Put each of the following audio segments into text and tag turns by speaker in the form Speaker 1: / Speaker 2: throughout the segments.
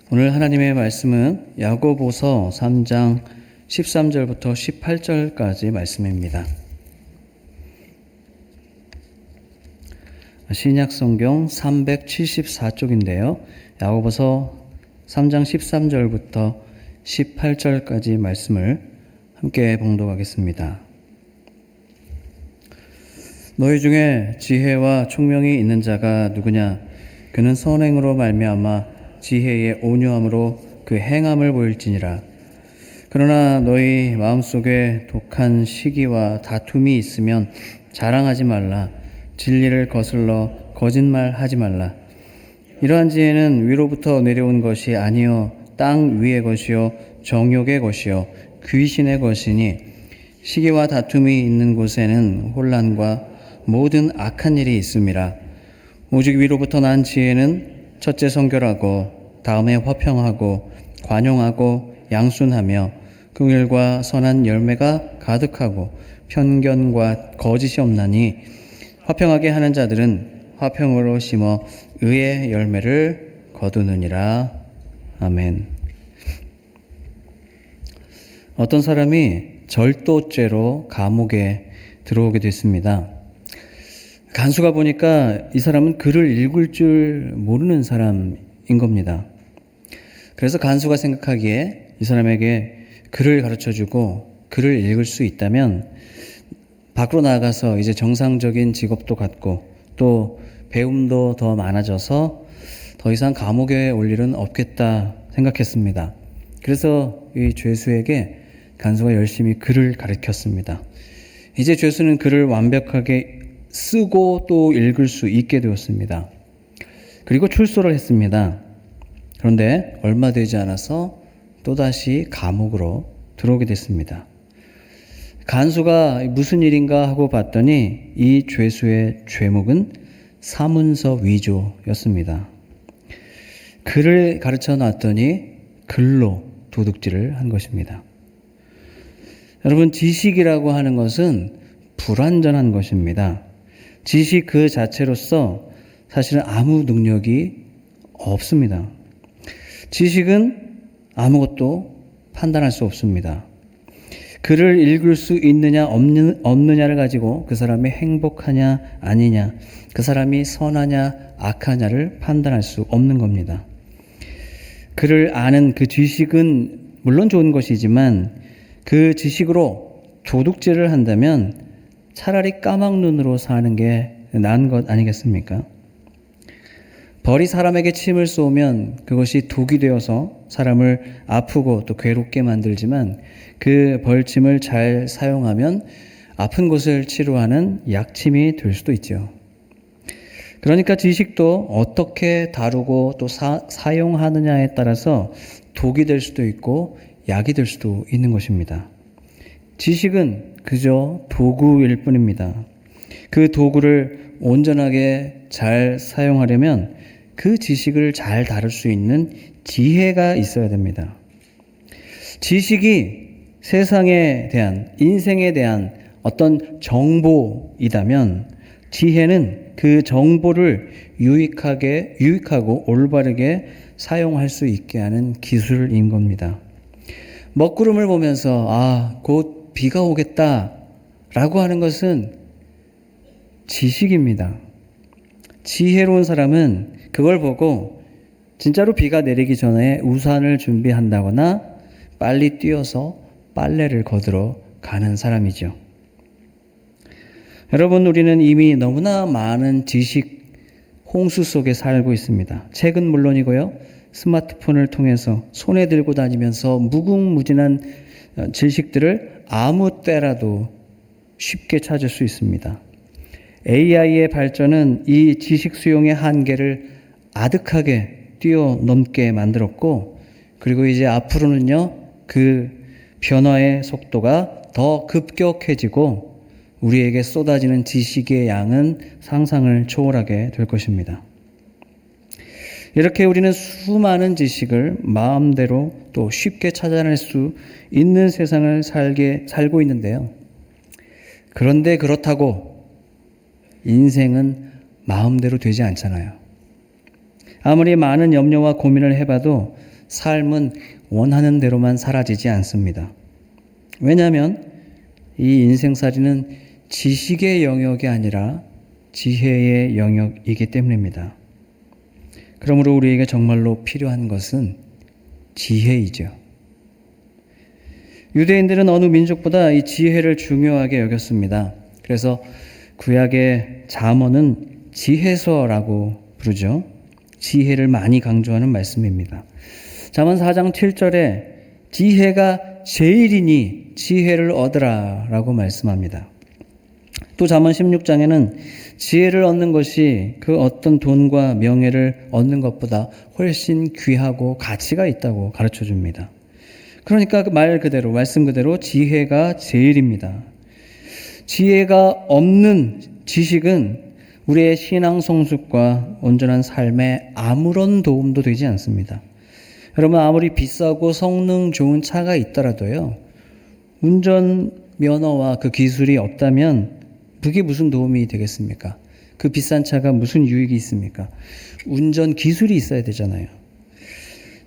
Speaker 1: 오늘 하나님의 말씀은 야고보서 3장 13절부터 18절까지 말씀입니다. 신약성경 374쪽인데요. 야고보서 3장 13절부터 18절까지 말씀을 함께 봉독하겠습니다. 너희 중에 지혜와 총명이 있는 자가 누구냐? 그는 선행으로 말미암아 지혜의 온유함으로 그 행함을 보일지니라. 그러나 너희 마음속에 독한 시기와 다툼이 있으면 자랑하지 말라. 진리를 거슬러 거짓말하지 말라. 이러한 지혜는 위로부터 내려온 것이 아니요 땅 위의 것이요 정욕의 것이요 귀신의 것이니 시기와 다툼이 있는 곳에는 혼란과 모든 악한 일이 있음이라. 오직 위로부터 난 지혜는 첫째 성결하고 다음에 화평하고 관용하고 양순하며 긍휼과 선한 열매가 가득하고 편견과 거짓이 없나니 화평하게 하는 자들은 화평으로 심어 의의 열매를 거두느니라. 아멘. 어떤 사람이 절도죄로 감옥에 들어오게 됐습니다. 간수가 보니까 이 사람은 글을 읽을 줄 모르는 사람인 겁니다. 그래서 간수가 생각하기에 이 사람에게 글을 가르쳐주고 글을 읽을 수 있다면 밖으로 나가서 이제 정상적인 직업도 갖고 또 배움도 더 많아져서 더 이상 감옥에 올 일은 없겠다 생각했습니다. 그래서 이 죄수에게 간수가 열심히 글을 가르쳤습니다. 이제 죄수는 글을 완벽하게 쓰고 또 읽을 수 있게 되었습니다. 그리고 출소를 했습니다. 그런데 얼마 되지 않아서 또다시 감옥으로 들어오게 됐습니다. 간수가 무슨 일인가 하고 봤더니 이 죄수의 죄목은 사문서 위조였습니다. 글을 가르쳐 놨더니 글로 도둑질을 한 것입니다. 여러분, 지식이라고 하는 것은 불완전한 것입니다. 지식 그 자체로서 사실은 아무 능력이 없습니다. 지식은 아무것도 판단할 수 없습니다. 글을 읽을 수 있느냐 없느냐를 가지고 그 사람이 행복하냐 아니냐, 그 사람이 선하냐 악하냐를 판단할 수 없는 겁니다. 글을 아는 그 지식은 물론 좋은 것이지만 그 지식으로 도둑질을 한다면 차라리 까막눈으로 사는 게 나은 것 아니겠습니까? 벌이 사람에게 침을 쏘면 그것이 독이 되어서 사람을 아프고 또 괴롭게 만들지만 그 벌침을 잘 사용하면 아픈 곳을 치료하는 약침이 될 수도 있죠. 그러니까 지식도 어떻게 다루고 또 사용하느냐에 따라서 독이 될 수도 있고 약이 될 수도 있는 것입니다. 지식은 그저 도구일 뿐입니다. 그 도구를 온전하게 잘 사용하려면 그 지식을 잘 다룰 수 있는 지혜가 있어야 됩니다. 지식이 세상에 대한, 인생에 대한 어떤 정보이다면 지혜는 그 정보를 유익하고 올바르게 사용할 수 있게 하는 기술인 겁니다. 먹구름을 보면서 곧 비가 오겠다라고 하는 것은 지식입니다. 지혜로운 사람은 그걸 보고 진짜로 비가 내리기 전에 우산을 준비한다거나 빨리 뛰어서 빨래를 거들어 가는 사람이죠. 여러분, 우리는 이미 너무나 많은 지식 홍수 속에 살고 있습니다. 책은 물론이고요. 스마트폰을 통해서 손에 들고 다니면서 무궁무진한 지식들을 아무 때라도 쉽게 찾을 수 있습니다. AI의 발전은 이 지식 수용의 한계를 아득하게 뛰어넘게 만들었고, 그리고 이제 앞으로는요, 그 변화의 속도가 더 급격해지고 우리에게 쏟아지는 지식의 양은 상상을 초월하게 될 것입니다. 이렇게 우리는 수많은 지식을 마음대로 또 쉽게 찾아낼 수 있는 세상을 살고 있는데요. 그런데 그렇다고 인생은 마음대로 되지 않잖아요. 아무리 많은 염려와 고민을 해봐도 삶은 원하는 대로만 사라지지 않습니다. 왜냐하면 이 인생살이는 지식의 영역이 아니라 지혜의 영역이기 때문입니다. 그러므로 우리에게 정말로 필요한 것은 지혜이죠. 유대인들은 어느 민족보다 이 지혜를 중요하게 여겼습니다. 그래서 구약의 잠언은 지혜서라고 부르죠. 지혜를 많이 강조하는 말씀입니다. 잠언 4장 7절에 지혜가 제일이니 지혜를 얻으라 라고 말씀합니다. 또 잠언 16장에는 지혜를 얻는 것이 그 어떤 돈과 명예를 얻는 것보다 훨씬 귀하고 가치가 있다고 가르쳐 줍니다. 그러니까 그 말 그대로, 말씀 그대로 지혜가 제일입니다. 지혜가 없는 지식은 우리의 신앙 성숙과 온전한 삶에 아무런 도움도 되지 않습니다. 여러분, 아무리 비싸고 성능 좋은 차가 있더라도요, 운전 면허와 그 기술이 없다면 그게 무슨 도움이 되겠습니까? 그 비싼 차가 무슨 유익이 있습니까? 운전 기술이 있어야 되잖아요.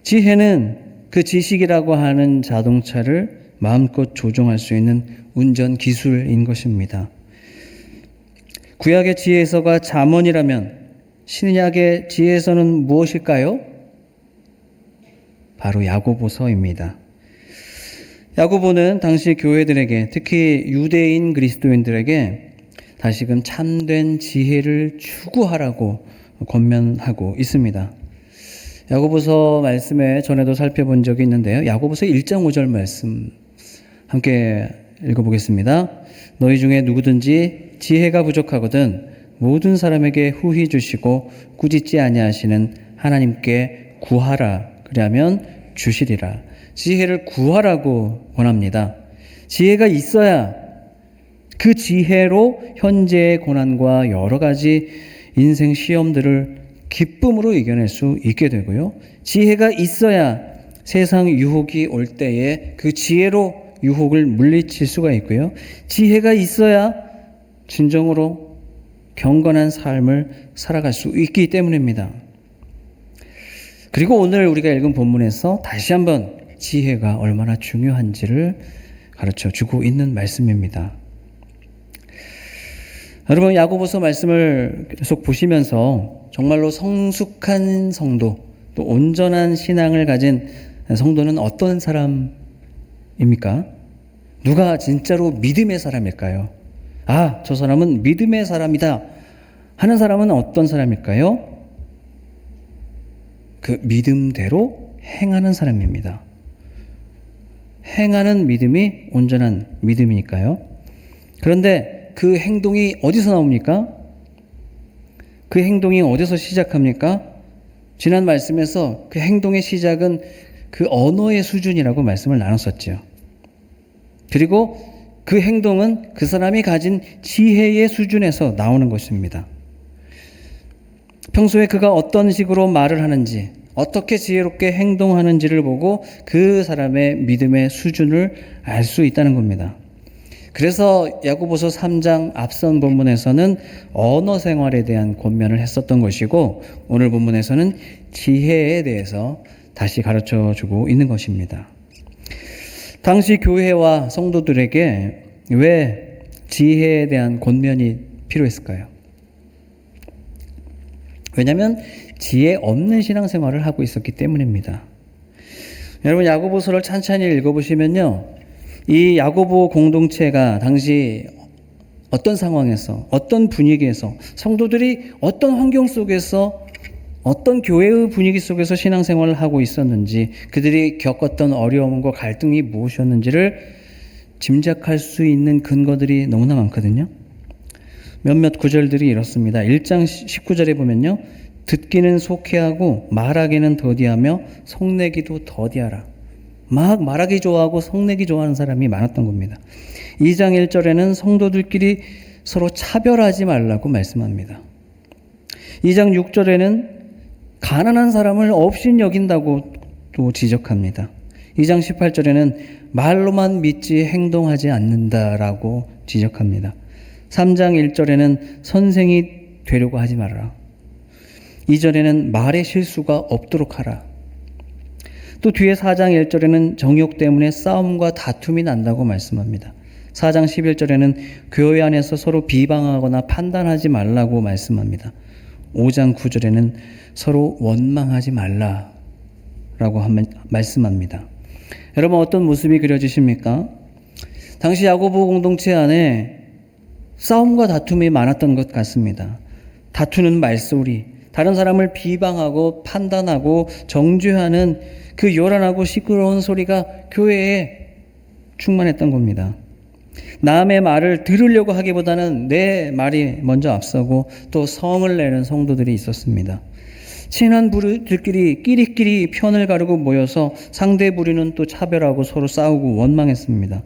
Speaker 1: 지혜는 그 지식이라고 하는 자동차를 마음껏 조종할 수 있는 운전 기술인 것입니다. 구약의 지혜서가 잠언이라면 신약의 지혜서는 무엇일까요? 바로 야고보서입니다. 야고보는 당시 교회들에게, 특히 유대인 그리스도인들에게 다시금 참된 지혜를 추구하라고 권면하고 있습니다. 야고보서 말씀에 전에도 살펴본 적이 있는데요. 야고보서 1장 5절 말씀 함께 읽어보겠습니다. 너희 중에 누구든지 지혜가 부족하거든 모든 사람에게 후히 주시고 꾸짖지 아니하시는 하나님께 구하라. 그리하면 주시리라. 지혜를 구하라고 권합니다. 지혜가 있어야 그 지혜로 현재의 고난과 여러 가지 인생 시험들을 기쁨으로 이겨낼 수 있게 되고요. 지혜가 있어야 세상 유혹이 올 때에 그 지혜로 유혹을 물리칠 수가 있고요. 지혜가 있어야 진정으로 경건한 삶을 살아갈 수 있기 때문입니다. 그리고 오늘 우리가 읽은 본문에서 다시 한번 지혜가 얼마나 중요한지를 가르쳐 주고 있는 말씀입니다. 여러분, 야고보서 말씀을 계속 보시면서 정말로 성숙한 성도, 또 온전한 신앙을 가진 성도는 어떤 사람입니까? 누가 진짜로 믿음의 사람일까요? 아, 저 사람은 믿음의 사람이다 하는 사람은 어떤 사람일까요? 그 믿음대로 행하는 사람입니다. 행하는 믿음이 온전한 믿음이니까요. 그런데 그 행동이 어디서 나옵니까? 그 행동이 어디서 시작합니까? 지난 말씀에서 그 행동의 시작은 그 언어의 수준이라고 말씀을 나눴었죠. 그리고 그 행동은 그 사람이 가진 지혜의 수준에서 나오는 것입니다. 평소에 그가 어떤 식으로 말을 하는지, 어떻게 지혜롭게 행동하는지를 보고 그 사람의 믿음의 수준을 알 수 있다는 겁니다. 그래서 야고보서 3장 앞선 본문에서는 언어 생활에 대한 권면을 했었던 것이고, 오늘 본문에서는 지혜에 대해서 다시 가르쳐 주고 있는 것입니다. 당시 교회와 성도들에게 왜 지혜에 대한 권면이 필요했을까요? 왜냐하면 지혜 없는 신앙생활을 하고 있었기 때문입니다. 여러분, 야고보서를 찬찬히 읽어보시면요, 이 야고보 공동체가 당시 어떤 상황에서, 어떤 분위기에서, 성도들이 어떤 환경 속에서, 어떤 교회의 분위기 속에서 신앙생활을 하고 있었는지, 그들이 겪었던 어려움과 갈등이 무엇이었는지를 짐작할 수 있는 근거들이 너무나 많거든요. 몇몇 구절들이 이렇습니다. 1장 19절에 보면요, 듣기는 속히하고 말하기는 더디하며 속내기도 더디하라. 막 말하기 좋아하고 속내기 좋아하는 사람이 많았던 겁니다. 2장 1절에는 성도들끼리 서로 차별하지 말라고 말씀합니다. 2장 6절에는 가난한 사람을 업신 여긴다고 또 지적합니다. 2장 18절에는 말로만 믿지 행동하지 않는다라고 지적합니다. 3장 1절에는 선생이 되려고 하지 말아라. 2절에는 말의 실수가 없도록 하라. 또 뒤에 4장 1절에는 정욕 때문에 싸움과 다툼이 난다고 말씀합니다. 4장 11절에는 교회 안에서 서로 비방하거나 판단하지 말라고 말씀합니다. 5장 9절에는 서로 원망하지 말라라고 말씀합니다. 여러분, 어떤 모습이 그려지십니까? 당시 야고보 공동체 안에 싸움과 다툼이 많았던 것 같습니다. 다투는 말소리, 다른 사람을 비방하고 판단하고 정죄하는 그 요란하고 시끄러운 소리가 교회에 충만했던 겁니다. 남의 말을 들으려고 하기보다는 내 말이 먼저 앞서고 또 성을 내는 성도들이 있었습니다. 친한 부류들끼리 끼리끼리 편을 가르고 모여서 상대 부류는 또 차별하고 서로 싸우고 원망했습니다.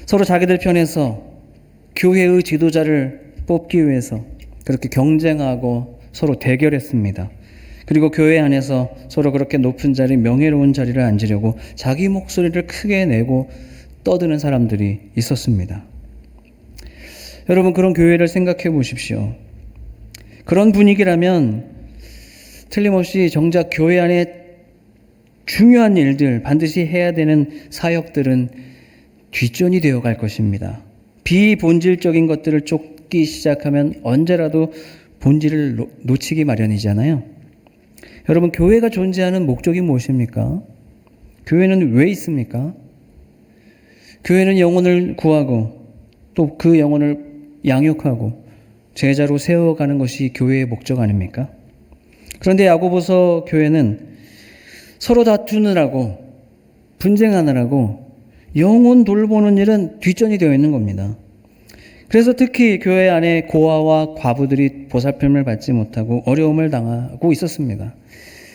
Speaker 1: 서로 자기들 편에서 교회의 지도자를 뽑기 위해서 그렇게 경쟁하고 서로 대결했습니다. 그리고 교회 안에서 서로 그렇게 높은 자리, 명예로운 자리를 앉으려고 자기 목소리를 크게 내고 떠드는 사람들이 있었습니다. 여러분, 그런 교회를 생각해 보십시오. 그런 분위기라면 틀림없이 정작 교회 안에 중요한 일들, 반드시 해야 되는 사역들은 뒷전이 되어 갈 것입니다. 비본질적인 것들을 쫓기 시작하면 언제라도 본질을 놓치기 마련이잖아요. 여러분, 교회가 존재하는 목적이 무엇입니까? 교회는 왜 있습니까? 교회는 영혼을 구하고 또 그 영혼을 양육하고 제자로 세워가는 것이 교회의 목적 아닙니까? 그런데 야고보서 교회는 서로 다투느라고 분쟁하느라고 영혼 돌보는 일은 뒷전이 되어 있는 겁니다. 그래서 특히 교회 안에 고아와 과부들이 보살핌을 받지 못하고 어려움을 당하고 있었습니다.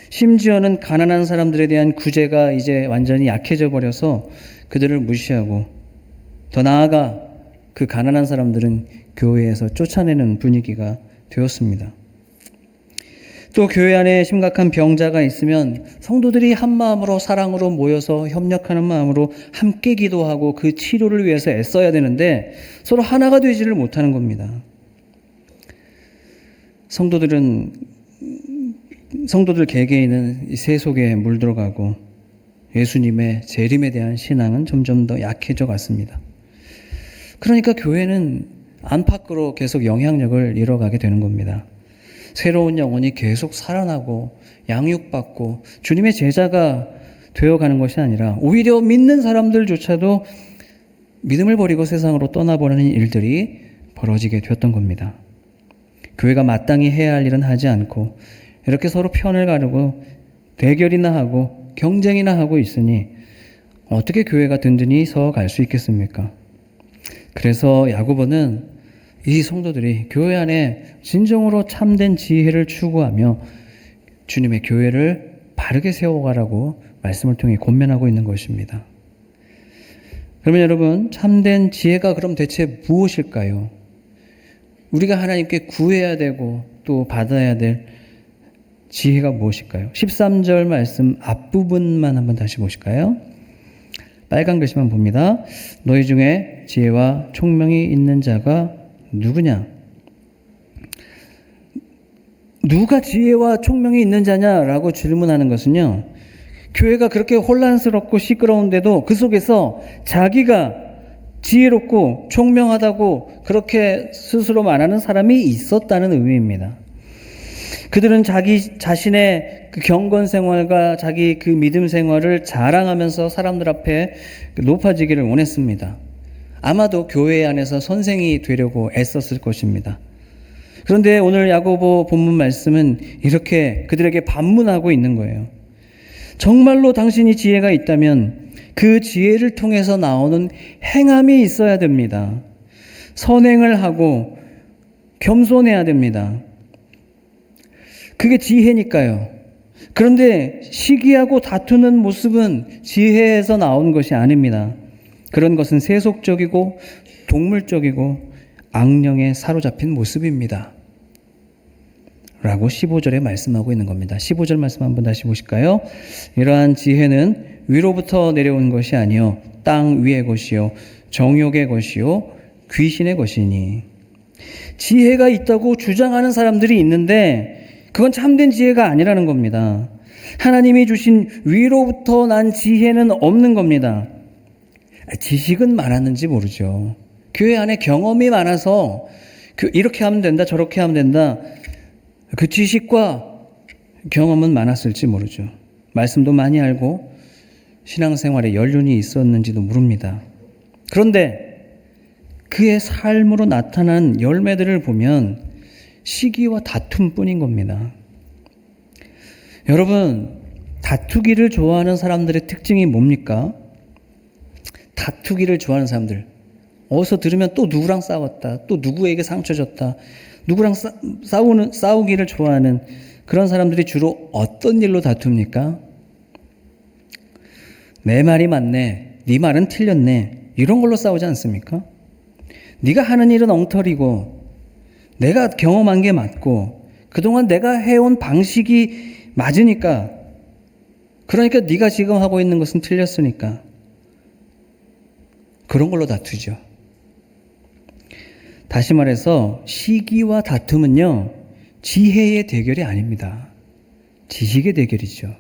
Speaker 1: 심지어는 가난한 사람들에 대한 구제가 이제 완전히 약해져 버려서 그들을 무시하고 더 나아가 그 가난한 사람들은 교회에서 쫓아내는 분위기가 되었습니다. 또 교회 안에 심각한 병자가 있으면 성도들이 한 마음으로 사랑으로 모여서 협력하는 마음으로 함께 기도하고 그 치료를 위해서 애써야 되는데 서로 하나가 되지를 못하는 겁니다. 성도들 개개인은 세속에 물들어가고 예수님의 재림에 대한 신앙은 점점 더 약해져 갔습니다. 그러니까 교회는 안팎으로 계속 영향력을 잃어가게 되는 겁니다. 새로운 영혼이 계속 살아나고 양육받고 주님의 제자가 되어가는 것이 아니라 오히려 믿는 사람들조차도 믿음을 버리고 세상으로 떠나보내는 일들이 벌어지게 되었던 겁니다. 교회가 마땅히 해야 할 일은 하지 않고 이렇게 서로 편을 가르고 대결이나 하고 경쟁이나 하고 있으니 어떻게 교회가 든든히 서 갈 수 있겠습니까? 그래서 야고보는 이 성도들이 교회 안에 진정으로 참된 지혜를 추구하며 주님의 교회를 바르게 세워가라고 말씀을 통해 권면하고 있는 것입니다. 그러면 여러분, 참된 지혜가 그럼 대체 무엇일까요? 우리가 하나님께 구해야 되고 또 받아야 될 지혜가 무엇일까요? 13절 말씀 앞부분만 한번 다시 보실까요? 빨간 글씨만 봅니다. 너희 중에 지혜와 총명이 있는 자가 누구냐? 누가 지혜와 총명이 있는 자냐라고 질문하는 것은요, 교회가 그렇게 혼란스럽고 시끄러운데도 그 속에서 자기가 지혜롭고 총명하다고 그렇게 스스로 말하는 사람이 있었다는 의미입니다. 그들은 자기 자신의 그 경건 생활과 자기 그 믿음 생활을 자랑하면서 사람들 앞에 높아지기를 원했습니다. 아마도 교회 안에서 선생이 되려고 애썼을 것입니다. 그런데 오늘 야고보 본문 말씀은 이렇게 그들에게 반문하고 있는 거예요. 정말로 당신이 지혜가 있다면 그 지혜를 통해서 나오는 행함이 있어야 됩니다. 선행을 하고 겸손해야 됩니다. 그게 지혜니까요. 그런데 시기하고 다투는 모습은 지혜에서 나오는 것이 아닙니다. 그런 것은 세속적이고 동물적이고 악령에 사로잡힌 모습입니다. 라고 15절에 말씀하고 있는 겁니다. 15절 말씀 한번 다시 보실까요? 이러한 지혜는 위로부터 내려온 것이 아니요 땅 위의 것이요 정욕의 것이요 귀신의 것이니. 지혜가 있다고 주장하는 사람들이 있는데 그건 참된 지혜가 아니라는 겁니다. 하나님이 주신 위로부터 난 지혜는 없는 겁니다. 지식은 많았는지 모르죠. 교회 안에 경험이 많아서 이렇게 하면 된다, 저렇게 하면 된다. 그 지식과 경험은 많았을지 모르죠. 말씀도 많이 알고 신앙생활에 연륜이 있었는지도 모릅니다. 그런데 그의 삶으로 나타난 열매들을 보면 시기와 다툼뿐인 겁니다. 여러분, 다투기를 좋아하는 사람들의 특징이 뭡니까? 다투기를 좋아하는 사람들. 어디서 들으면 또 누구랑 싸웠다. 또 누구에게 상처 줬다. 누구랑 싸우기를 좋아하는 그런 사람들이 주로 어떤 일로 다툽니까? 내 말이 맞네. 네 말은 틀렸네. 이런 걸로 싸우지 않습니까? 네가 하는 일은 엉터리고 내가 경험한 게 맞고 그동안 내가 해온 방식이 맞으니까, 그러니까 네가 지금 하고 있는 것은 틀렸으니까 그런 걸로 다투죠. 다시 말해서 시기와 다툼은요, 지혜의 대결이 아닙니다. 지식의 대결이죠.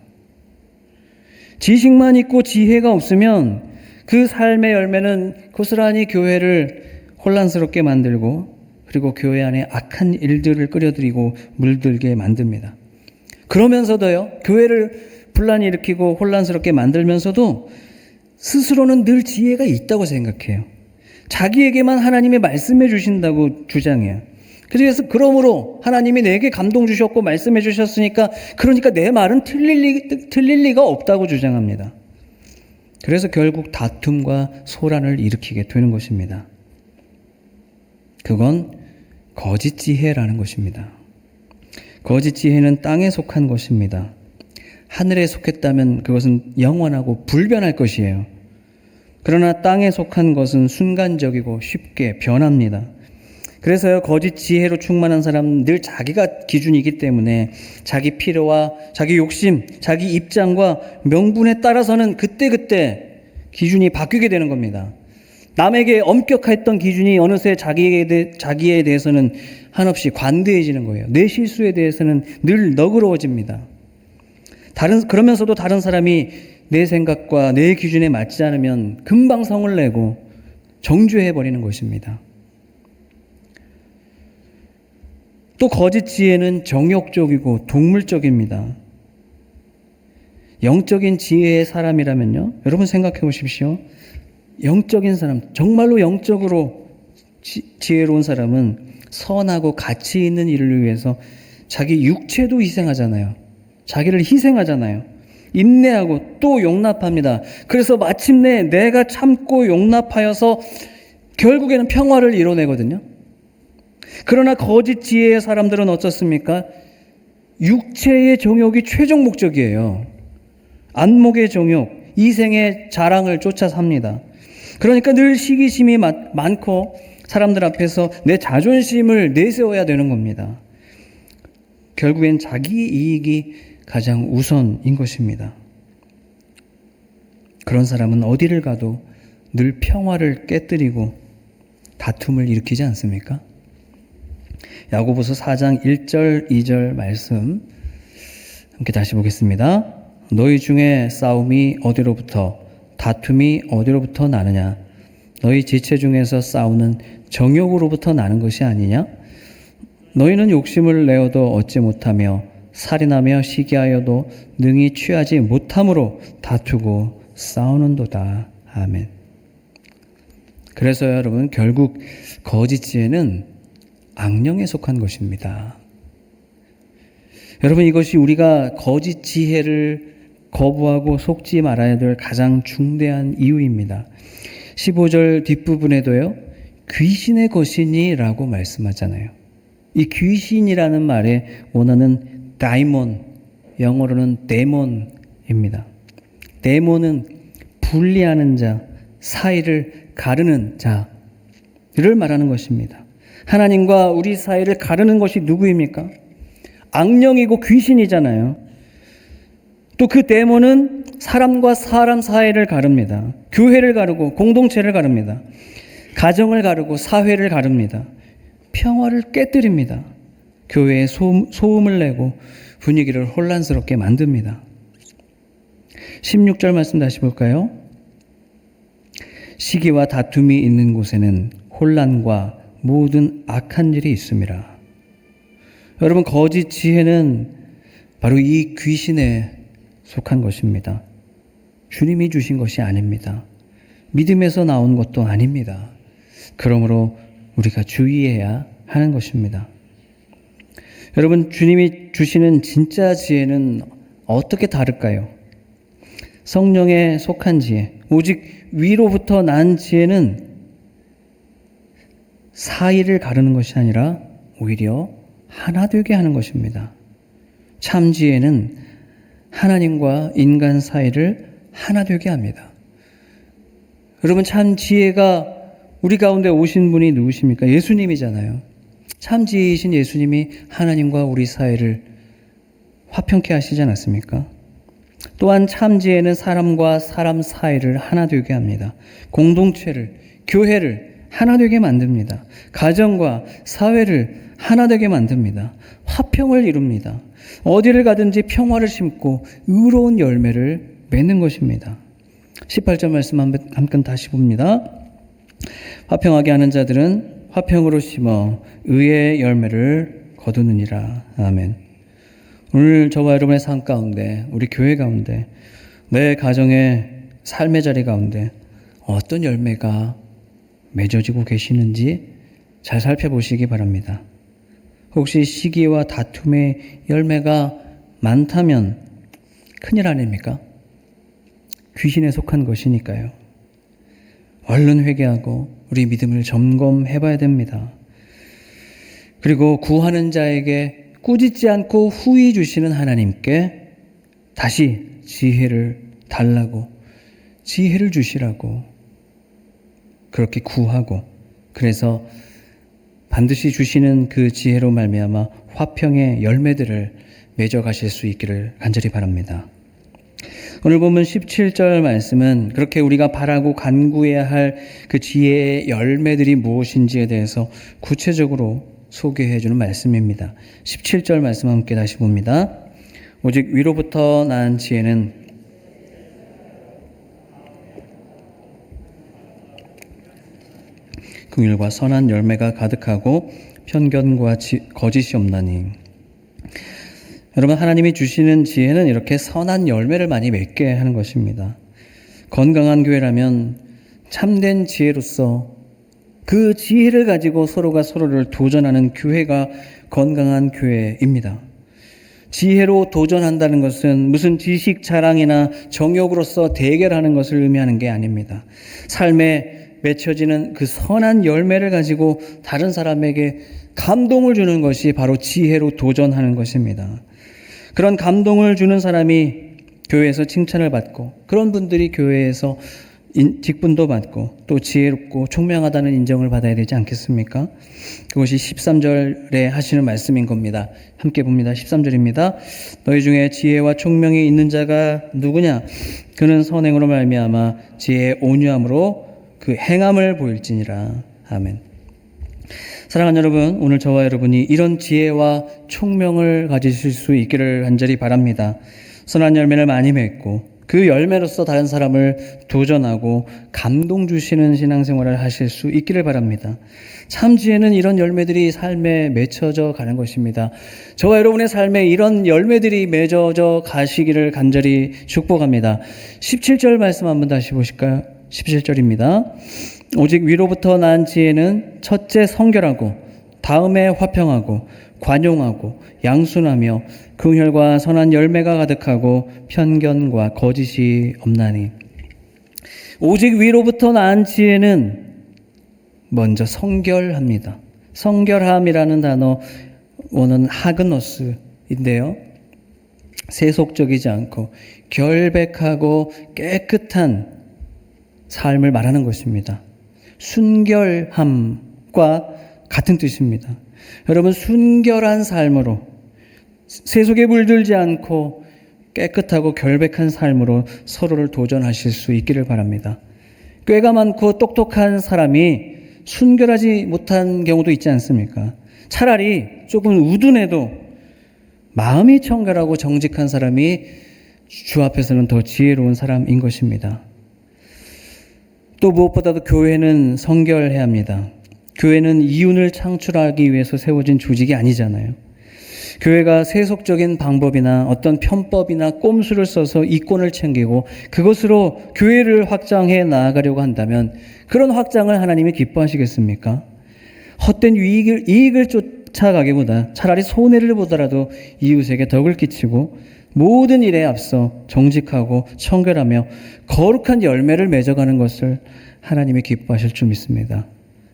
Speaker 1: 지식만 있고 지혜가 없으면 그 삶의 열매는 고스란히 교회를 혼란스럽게 만들고, 그리고 교회 안에 악한 일들을 끌어들이고 물들게 만듭니다. 그러면서도요, 교회를 분란이 일으키고 혼란스럽게 만들면서도 스스로는 늘 지혜가 있다고 생각해요. 자기에게만 하나님이 말씀해 주신다고 주장해요. 그래서 그러므로 하나님이 내게 감동 주셨고 말씀해 주셨으니까, 그러니까 내 말은 틀릴 리가 없다고 주장합니다. 그래서 결국 다툼과 소란을 일으키게 되는 것입니다. 그건 거짓 지혜라는 것입니다. 거짓 지혜는 땅에 속한 것입니다. 하늘에 속했다면 그것은 영원하고 불변할 것이에요. 그러나 땅에 속한 것은 순간적이고 쉽게 변합니다. 그래서요, 거짓 지혜로 충만한 사람은 늘 자기가 기준이기 때문에 자기 필요와 자기 욕심, 자기 입장과 명분에 따라서는 그때그때 기준이 바뀌게 되는 겁니다. 남에게 엄격했던 기준이 어느새 자기에 대해서는 한없이 관대해지는 거예요. 내 실수에 대해서는 늘 너그러워집니다. 그러면서도 다른 사람이 내 생각과 내 기준에 맞지 않으면 금방 성을 내고 정죄해버리는 것입니다. 또 거짓 지혜는 정욕적이고 동물적입니다. 영적인 지혜의 사람이라면요, 여러분 생각해 보십시오. 영적인 사람, 정말로 영적으로 지혜로운 사람은 선하고 가치 있는 일을 위해서 자기 육체도 희생하잖아요. 자기를 희생하잖아요. 인내하고 또 용납합니다. 그래서 마침내 내가 참고 용납하여서 결국에는 평화를 이뤄내거든요. 그러나 거짓 지혜의 사람들은 어떻습니까? 육체의 정욕이 최종 목적이에요. 안목의 정욕, 이생의 자랑을 쫓아 삽니다. 그러니까 늘 시기심이 많고 사람들 앞에서 내 자존심을 내세워야 되는 겁니다. 결국엔 자기 이익이 가장 우선인 것입니다. 그런 사람은 어디를 가도 늘 평화를 깨뜨리고 다툼을 일으키지 않습니까? 야고보서 4장 1절 2절 말씀 함께 다시 보겠습니다. 너희 중에 싸움이 어디로부터 다툼이 어디로부터 나느냐? 너희 지체 중에서 싸우는 정욕으로부터 나는 것이 아니냐? 너희는 욕심을 내어도 얻지 못하며 살인하며 시기하여도 능히 취하지 못함으로 다투고 싸우는도다. 아멘. 그래서 여러분, 결국 거짓 지혜는 악령에 속한 것입니다. 여러분, 이것이 우리가 거짓 지혜를 거부하고 속지 말아야 될 가장 중대한 이유입니다. 15절 뒷부분에도요, 귀신의 것이니 라고 말씀하잖아요. 이 귀신이라는 말의 원어는 다이몬, 영어로는 데몬입니다. 데몬은 분리하는 자, 사이를 가르는 자를 말하는 것입니다. 하나님과 우리 사이를 가르는 것이 누구입니까? 악령이고 귀신이잖아요. 또 그 데몬은 사람과 사람 사이를 가릅니다. 교회를 가르고 공동체를 가릅니다. 가정을 가르고 사회를 가릅니다. 평화를 깨뜨립니다. 교회에 소음을 내고 분위기를 혼란스럽게 만듭니다. 16절 말씀 다시 볼까요? 시기와 다툼이 있는 곳에는 혼란과 모든 악한 일이 있습니다. 여러분, 거짓 지혜는 바로 이 귀신에 속한 것입니다. 주님이 주신 것이 아닙니다. 믿음에서 나온 것도 아닙니다. 그러므로 우리가 주의해야 하는 것입니다. 여러분, 주님이 주시는 진짜 지혜는 어떻게 다를까요? 성령에 속한 지혜, 오직 위로부터 난 지혜는 사이를 가르는 것이 아니라 오히려 하나 되게 하는 것입니다. 참 지혜는 하나님과 인간 사이를 하나 되게 합니다. 여러분, 참 지혜가 우리 가운데 오신 분이 누구십니까? 예수님이잖아요. 참 지혜이신 예수님이 하나님과 우리 사이를 화평케 하시지 않았습니까? 또한 참 지혜는 사람과 사람 사이를 하나 되게 합니다. 공동체를, 교회를 하나 되게 만듭니다. 가정과 사회를 하나 되게 만듭니다. 화평을 이룹니다. 어디를 가든지 평화를 심고 의로운 열매를 맺는 것입니다. 18절 말씀 한번 다시 봅니다. 화평하게 하는 자들은 화평으로 심어 의의 열매를 거두느니라. 아멘. 오늘 저와 여러분의 삶 가운데, 우리 교회 가운데, 내 가정의 삶의 자리 가운데 어떤 열매가 맺어지고 계시는지 잘 살펴보시기 바랍니다. 혹시 시기와 다툼의 열매가 많다면 큰일 아닙니까? 귀신에 속한 것이니까요. 얼른 회개하고 우리 믿음을 점검해 봐야 됩니다. 그리고 구하는 자에게 꾸짖지 않고 후히 주시는 하나님께 다시 지혜를 달라고, 지혜를 주시라고 그렇게 구하고, 그래서 반드시 주시는 그 지혜로 말미암아 화평의 열매들을 맺어가실 수 있기를 간절히 바랍니다. 오늘 보면 17절 말씀은 그렇게 우리가 바라고 간구해야 할 그 지혜의 열매들이 무엇인지에 대해서 구체적으로 소개해 주는 말씀입니다. 17절 말씀 함께 다시 봅니다. 오직 위로부터 난 지혜는 긍휼과 선한 열매가 가득하고 편견과 거짓이 없나니. 여러분, 하나님이 주시는 지혜는 이렇게 선한 열매를 많이 맺게 하는 것입니다. 건강한 교회라면 참된 지혜로서 그 지혜를 가지고 서로가 서로를 도전하는 교회가 건강한 교회입니다. 지혜로 도전한다는 것은 무슨 지식 자랑이나 정욕으로서 대결하는 것을 의미하는 게 아닙니다. 삶에 맺혀지는 그 선한 열매를 가지고 다른 사람에게 감동을 주는 것이 바로 지혜로 도전하는 것입니다. 그런 감동을 주는 사람이 교회에서 칭찬을 받고, 그런 분들이 교회에서 직분도 받고 또 지혜롭고 총명하다는 인정을 받아야 되지 않겠습니까? 그것이 13절에 하시는 말씀인 겁니다. 함께 봅니다. 13절입니다. 너희 중에 지혜와 총명이 있는 자가 누구냐? 그는 선행으로 말미암아 지혜의 온유함으로 그 행함을 보일지니라. 아멘. 사랑하는 여러분, 오늘 저와 여러분이 이런 지혜와 총명을 가지실 수 있기를 간절히 바랍니다. 선한 열매를 많이 맺고 그 열매로서 다른 사람을 도전하고 감동 주시는 신앙생활을 하실 수 있기를 바랍니다. 참 지혜는 이런 열매들이 삶에 맺혀져 가는 것입니다. 저와 여러분의 삶에 이런 열매들이 맺어져 가시기를 간절히 축복합니다. 17절 말씀 한번 다시 보실까요? 17절입니다. 오직 위로부터 난 지혜는 첫째 성결하고 다음에 화평하고 관용하고 양순하며 긍휼과 선한 열매가 가득하고 편견과 거짓이 없나니. 오직 위로부터 난 지혜는 먼저 성결합니다. 성결함이라는 단어 원어는 하그노스인데요, 세속적이지 않고 결백하고 깨끗한 삶을 말하는 것입니다. 순결함과 같은 뜻입니다. 여러분, 순결한 삶으로, 세속에 물들지 않고 깨끗하고 결백한 삶으로 서로를 도전하실 수 있기를 바랍니다. 꾀가 많고 똑똑한 사람이 순결하지 못한 경우도 있지 않습니까? 차라리 조금 우둔해도 마음이 청결하고 정직한 사람이 주 앞에서는 더 지혜로운 사람인 것입니다. 또 무엇보다도 교회는 성결해야 합니다. 교회는 이윤을 창출하기 위해서 세워진 조직이 아니잖아요. 교회가 세속적인 방법이나 어떤 편법이나 꼼수를 써서 이권을 챙기고 그것으로 교회를 확장해 나아가려고 한다면 그런 확장을 하나님이 기뻐하시겠습니까? 헛된 이익을 쫓아가기보다 차라리 손해를 보더라도 이웃에게 덕을 끼치고 모든 일에 앞서 정직하고 청결하며 거룩한 열매를 맺어가는 것을 하나님이 기뻐하실 줄 믿습니다.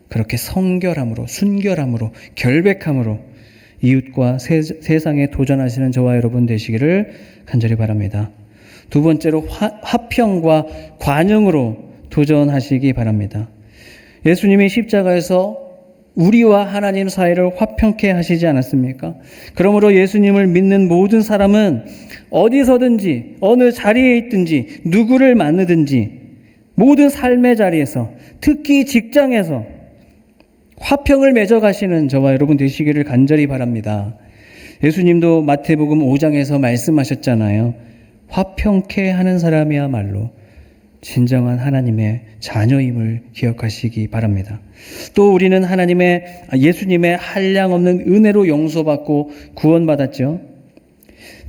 Speaker 1: 그렇게 성결함으로, 순결함으로, 결백함으로 이웃과 세상에 도전하시는 저와 여러분 되시기를 간절히 바랍니다. 두 번째로 화평과 관용으로 도전하시기 바랍니다. 예수님이 십자가에서 우리와 하나님 사이를 화평케 하시지 않았습니까? 그러므로 예수님을 믿는 모든 사람은 어디서든지 어느 자리에 있든지 누구를 만나든지 모든 삶의 자리에서 특히 직장에서 화평을 맺어가시는 저와 여러분 되시기를 간절히 바랍니다. 예수님도 마태복음 5장에서 말씀하셨잖아요. 화평케 하는 사람이야말로 진정한 하나님의 자녀임을 기억하시기 바랍니다. 또 우리는 예수님의 한량없는 은혜로 용서받고 구원받았죠.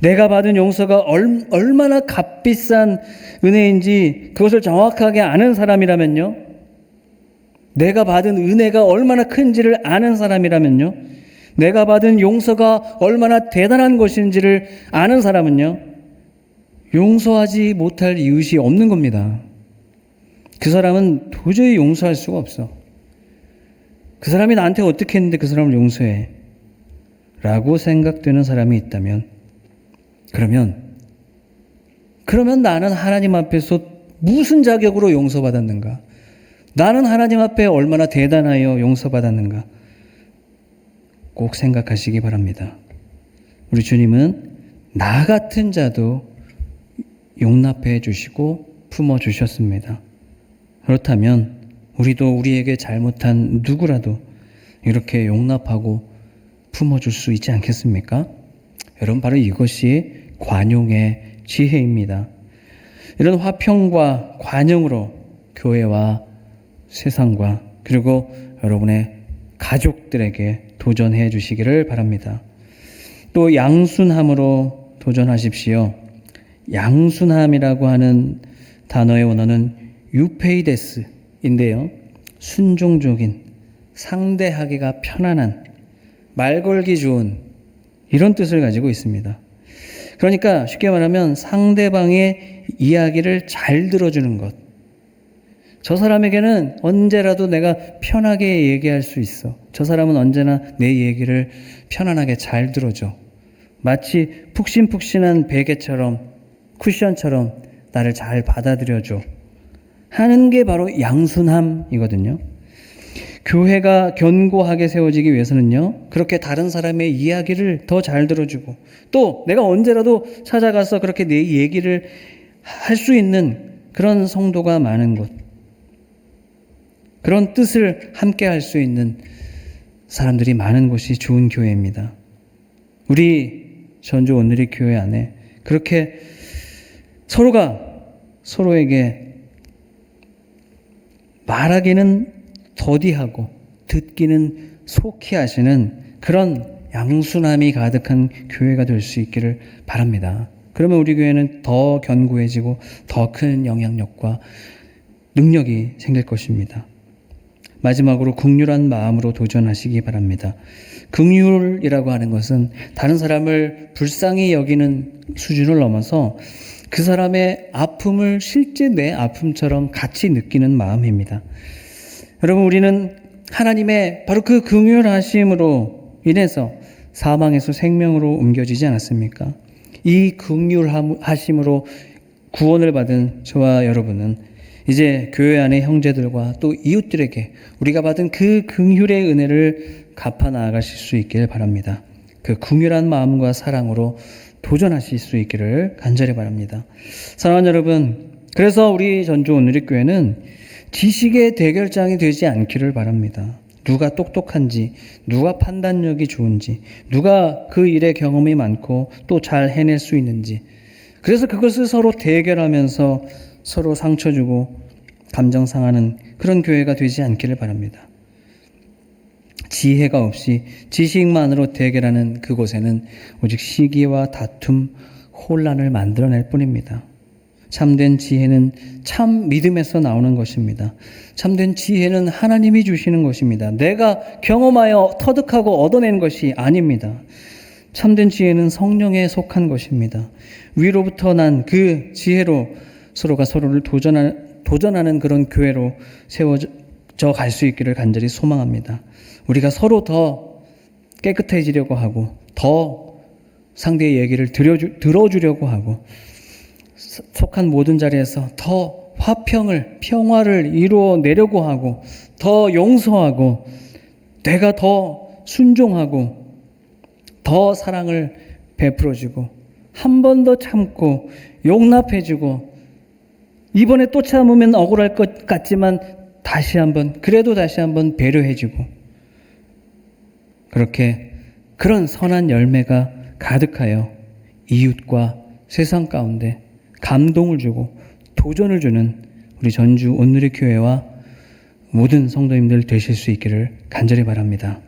Speaker 1: 내가 받은 용서가 얼마나 값비싼 은혜인지 그것을 정확하게 아는 사람이라면요. 내가 받은 은혜가 얼마나 큰지를 아는 사람이라면요. 내가 받은 용서가 얼마나 대단한 것인지를 아는 사람은요. 용서하지 못할 이웃이 없는 겁니다. 그 사람은 도저히 용서할 수가 없어. 그 사람이 나한테 어떻게 했는데 그 사람을 용서해? 라고 생각되는 사람이 있다면 그러면 나는 하나님 앞에서 무슨 자격으로 용서받았는가? 나는 하나님 앞에 얼마나 대단하여 용서받았는가? 꼭 생각하시기 바랍니다. 우리 주님은 나 같은 자도 용납해 주시고 품어 주셨습니다. 그렇다면 우리도 우리에게 잘못한 누구라도 이렇게 용납하고 품어줄 수 있지 않겠습니까? 여러분, 바로 이것이 관용의 지혜입니다. 이런 화평과 관용으로 교회와 세상과 그리고 여러분의 가족들에게 도전해 주시기를 바랍니다. 또 양순함으로 도전하십시오. 양순함이라고 하는 단어의 원어는 유페이데스인데요. 순종적인, 상대하기가 편안한, 말 걸기 좋은 이런 뜻을 가지고 있습니다. 그러니까 쉽게 말하면 상대방의 이야기를 잘 들어주는 것. 저 사람에게는 언제라도 내가 편하게 얘기할 수 있어. 저 사람은 언제나 내 얘기를 편안하게 잘 들어줘. 마치 푹신푹신한 베개처럼, 쿠션처럼 나를 잘 받아들여줘 하는 게 바로 양순함이거든요. 교회가 견고하게 세워지기 위해서는요, 그렇게 다른 사람의 이야기를 더 잘 들어주고, 또 내가 언제라도 찾아가서 그렇게 내 얘기를 할 수 있는 그런 성도가 많은 곳, 그런 뜻을 함께 할 수 있는 사람들이 많은 곳이 좋은 교회입니다. 우리 전주 온누리 교회 안에 그렇게 서로가 서로에게 말하기는 더디하고 듣기는 속히 하시는 그런 양순함이 가득한 교회가 될 수 있기를 바랍니다. 그러면 우리 교회는 더 견고해지고 더 큰 영향력과 능력이 생길 것입니다. 마지막으로 긍휼한 마음으로 도전하시기 바랍니다. 긍휼이라고 하는 것은 다른 사람을 불쌍히 여기는 수준을 넘어서 그 사람의 아픔을 실제 내 아픔처럼 같이 느끼는 마음입니다. 여러분, 우리는 하나님의 바로 그 긍휼하심으로 인해서 사망에서 생명으로 옮겨지지 않았습니까? 이 긍휼하심으로 구원을 받은 저와 여러분은 이제 교회 안의 형제들과 또 이웃들에게 우리가 받은 그 긍휼의 은혜를 갚아 나아가실 수 있기를 바랍니다. 그 긍휼한 마음과 사랑으로 도전하실 수 있기를 간절히 바랍니다. 사랑하는 여러분, 그래서 우리 전주 온누리교회는 지식의 대결장이 되지 않기를 바랍니다. 누가 똑똑한지, 누가 판단력이 좋은지, 누가 그 일에 경험이 많고 또 잘 해낼 수 있는지, 그래서 그것을 서로 대결하면서 서로 상처 주고 감정 상하는 그런 교회가 되지 않기를 바랍니다. 지혜가 없이 지식만으로 대결하는 그곳에는 오직 시기와 다툼, 혼란을 만들어낼 뿐입니다. 참된 지혜는 참 믿음에서 나오는 것입니다. 참된 지혜는 하나님이 주시는 것입니다. 내가 경험하여 터득하고 얻어낸 것이 아닙니다. 참된 지혜는 성령에 속한 것입니다. 위로부터 난 그 지혜로 서로가 서로를 도전하는 그런 교회로 세워져 갈 수 있기를 간절히 소망합니다. 우리가 서로 더 깨끗해지려고 하고 더 상대의 얘기를 들어주려고 하고 속한 모든 자리에서 더 평화를 이루어내려고 하고 더 용서하고 내가 더 순종하고 더 사랑을 베풀어주고 한 번 더 참고 용납해주고 이번에 또 참으면 억울할 것 같지만 다시 한번 배려해주고 그렇게 그런 선한 열매가 가득하여 이웃과 세상 가운데 감동을 주고 도전을 주는 우리 전주 온누리 교회와 모든 성도님들 되실 수 있기를 간절히 바랍니다.